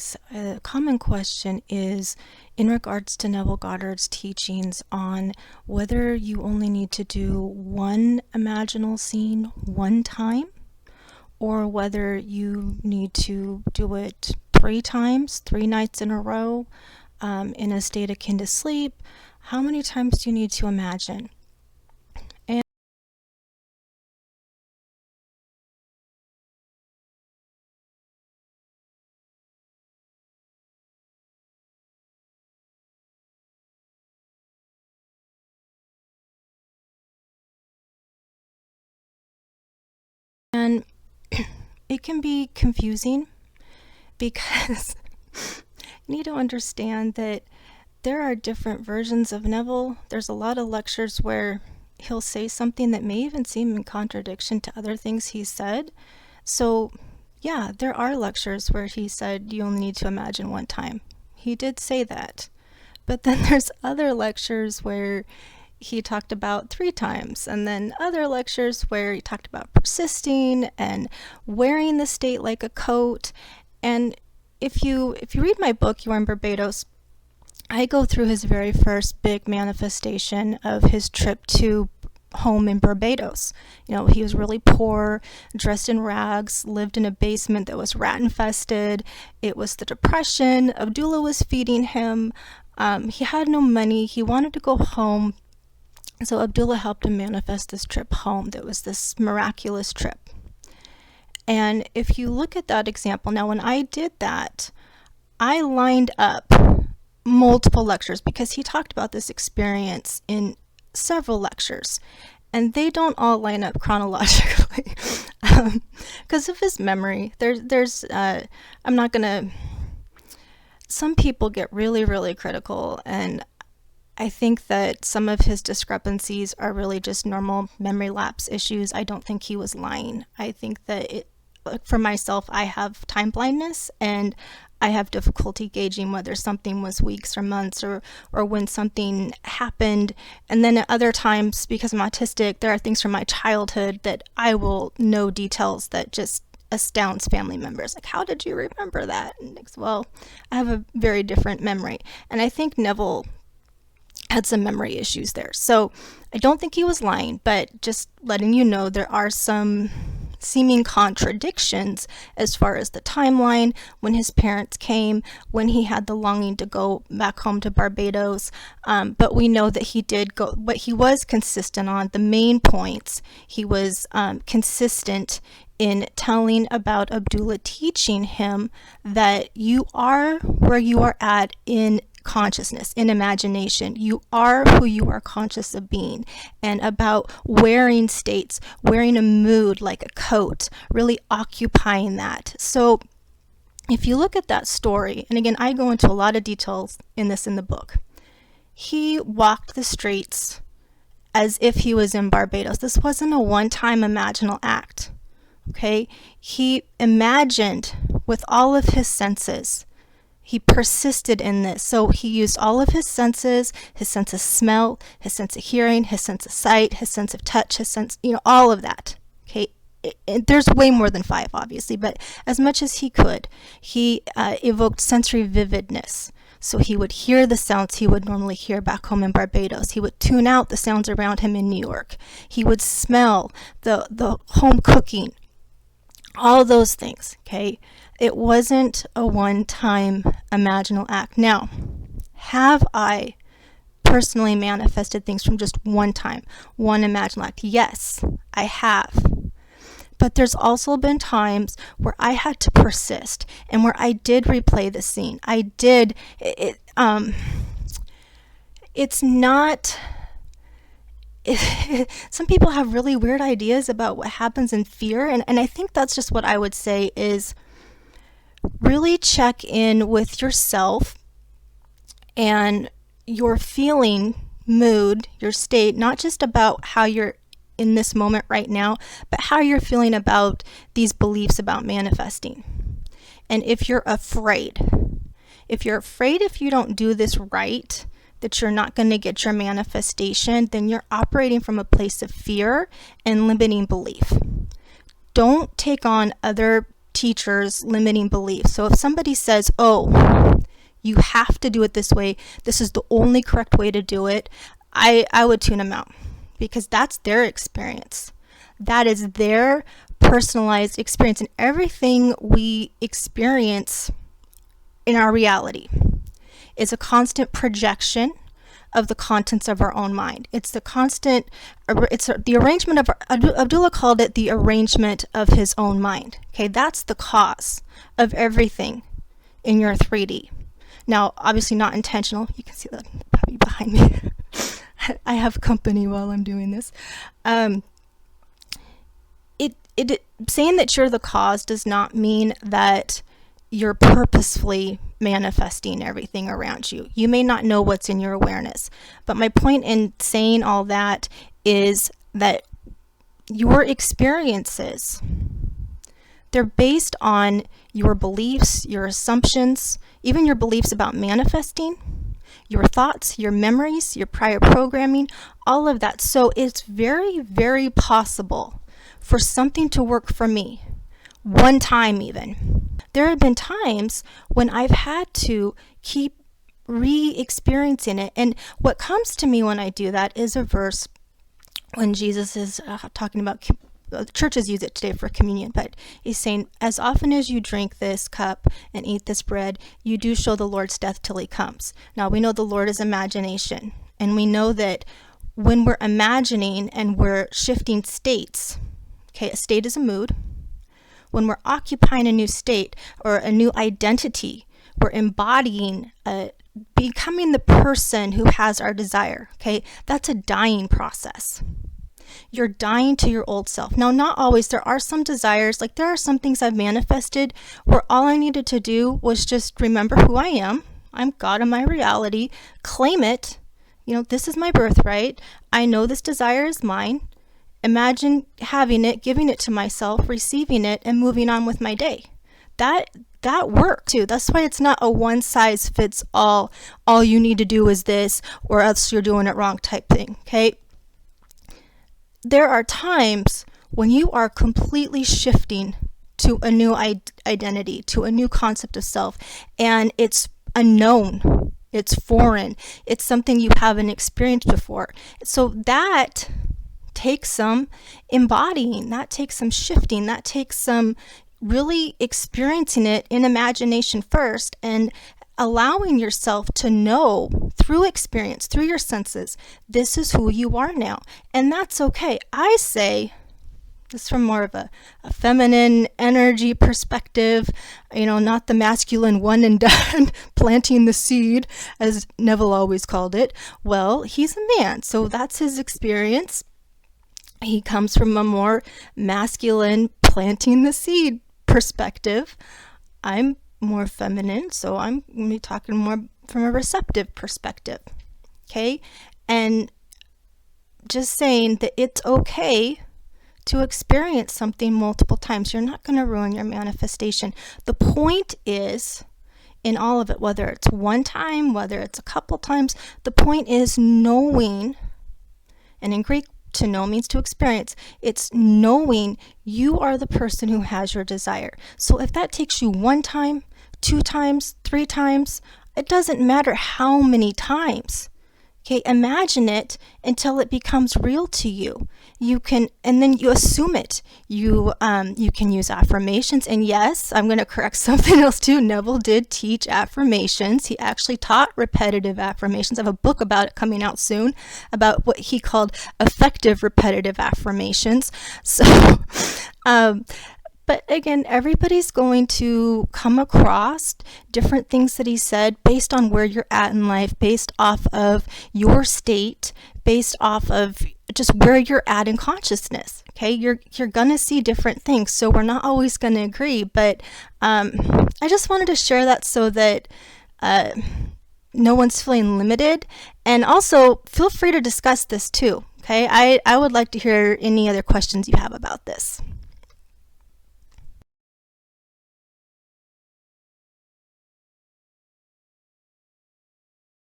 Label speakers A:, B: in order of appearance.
A: advice. A common question is in regards to Neville Goddard's teachings on whether you only need to do one imaginal scene one time, or whether you need to do it 3 times, 3 nights in a row, in a state akin to sleep. How many times do you need to imagine? And it can be confusing because you need to understand that there are different versions of Neville. There's a lot of lectures where he'll say something that may even seem in contradiction to other things he said. So yeah, there are lectures where he said you only need to imagine one time. He did say that. But then there's other lectures where he talked about 3 times, and then other lectures where he talked about persisting and wearing the state like a coat. And if you read my book, You Are in Barbados, I go through his very first big manifestation of his trip to home in Barbados. You know, he was really poor, dressed in rags, lived in a basement that was rat infested. It was the Depression. Abdullah was feeding him. He had no money. He wanted to go home. So Abdullah helped him manifest this trip home that was this miraculous trip. And if you look at that example, now when I did that, I lined up multiple lectures because he talked about this experience in several lectures, and they don't all line up chronologically because of his memory. I'm not gonna, some people get really critical, and I think that some of his discrepancies are really just normal memory lapse issues. I don't think he was lying. I think that for myself, I have time blindness, and I have difficulty gauging whether something was weeks or months or when something happened. And then at other times, because I'm autistic, there are things from my childhood that I will know details that just astounds family members. Like, how did you remember that? And it's, well, I have a very different memory. And I think Neville had some memory issues there. So I don't think he was lying, but just letting you know there are some seeming contradictions as far as the timeline, when his parents came, when he had the longing to go back home to Barbados. But we know that he did go, but he was consistent on the main points. He was consistent in telling about Abdullah teaching him that you are where you are at in consciousness, in imagination. You are who you are conscious of being, and about wearing states, wearing a mood like a coat, really occupying that. So if you look at that story, and again, I go into a lot of details in the book, he walked the streets as if he was in Barbados. This wasn't a one-time imaginal act. Okay, he imagined with all of his senses. He persisted in this. So he used all of his senses, his sense of smell, his sense of hearing, his sense of sight, his sense of touch, his sense, all of that. Okay, there's way more than 5, obviously, but as much as he could, he evoked sensory vividness. So he would hear the sounds he would normally hear back home in Barbados. He would tune out the sounds around him in New York. He would smell the home cooking, all those things, okay? It wasn't a one-time imaginal act. Now, have I personally manifested things from just one time, one imaginal act? Yes, I have. But there's also been times where I had to persist and where I did replay the scene. I did, it's not, some people have really weird ideas about what happens in fear, and I think that's just what I would say is really check in with yourself and your feeling, mood, your state, not just about how you're in this moment right now, but how you're feeling about these beliefs about manifesting. And if you're afraid if you don't do this right, that you're not going to get your manifestation, then you're operating from a place of fear and limiting belief. Don't take on other teachers' limiting beliefs. So if somebody says, oh, you have to do it this way, this is the only correct way to do it, I would tune them out, because that's their experience. That is their personalized experience, and everything we experience in our reality is a constant projection of the contents of our own mind. It's the arrangement of, Abdullah called it the arrangement of his own mind. Okay, that's the cause of everything in your 3D. Now, obviously not intentional. You can see the puppy behind me. I have company while I'm doing this. Saying that you're the cause does not mean that you're purposefully manifesting everything around you. You may not know what's in your awareness. But my point in saying all that is that your experiences, they're based on your beliefs, your assumptions, even your beliefs about manifesting, your thoughts, your memories, your prior programming, all of that. So it's very, very possible for something to work for me, one time even. There have been times when I've had to keep re-experiencing it. And what comes to me when I do that is a verse when Jesus is talking about, churches use it today for communion, but he's saying, as often as you drink this cup and eat this bread, you do show the Lord's death till he comes. Now, we know the Lord is imagination, and we know that when we're imagining and we're shifting states, okay, a state is a mood. When we're occupying a new state or a new identity, we're embodying, becoming the person who has our desire, okay? That's a dying process. You're dying to your old self. Now, not always. There are some desires, like there are some things I've manifested where all I needed to do was just remember who I am. I'm God in my reality. Claim it. You know, this is my birthright. I know this desire is mine. Imagine having it, giving it to myself, receiving it, and moving on with my day. That works too. That's why it's not a one size fits all. All you need to do is this, or else you're doing it wrong type thing. Okay. There are times when you are completely shifting to a new identity, to a new concept of self, and it's unknown, it's foreign, it's something you haven't experienced before. So that takes some embodying, that takes some shifting, that takes some really experiencing it in imagination first and allowing yourself to know through experience, through your senses, this is who you are now. And that's okay. I say, this from more of a feminine energy perspective, you know, not the masculine one and done, planting the seed, as Neville always called it. Well, he's a man, so that's his experience. He comes from a more masculine planting the seed perspective. I'm more feminine, so I'm going to be talking more from a receptive perspective. Okay? And just saying that it's okay to experience something multiple times. You're not going to ruin your manifestation. The point is, in all of it, whether it's one time, whether it's a couple times, the point is knowing, and in Greek, to know means to experience. It's knowing you are the person who has your desire. So if that takes you one time, 2 times, 3 times, it doesn't matter how many times. Okay, imagine it until it becomes real to you. You can, and then you assume it. You can use affirmations. And yes, I'm going to correct something else too. Neville did teach affirmations. He actually taught repetitive affirmations. I have a book about it coming out soon about what he called effective repetitive affirmations. So, but again, everybody's going to come across different things that he said based on where you're at in life, based off of your state, based off of just where you're at in consciousness. Okay, you're gonna see different things, so we're not always gonna agree. But I just wanted to share that so that no one's feeling limited, and also feel free to discuss this too. Okay, I would like to hear any other questions you have about this.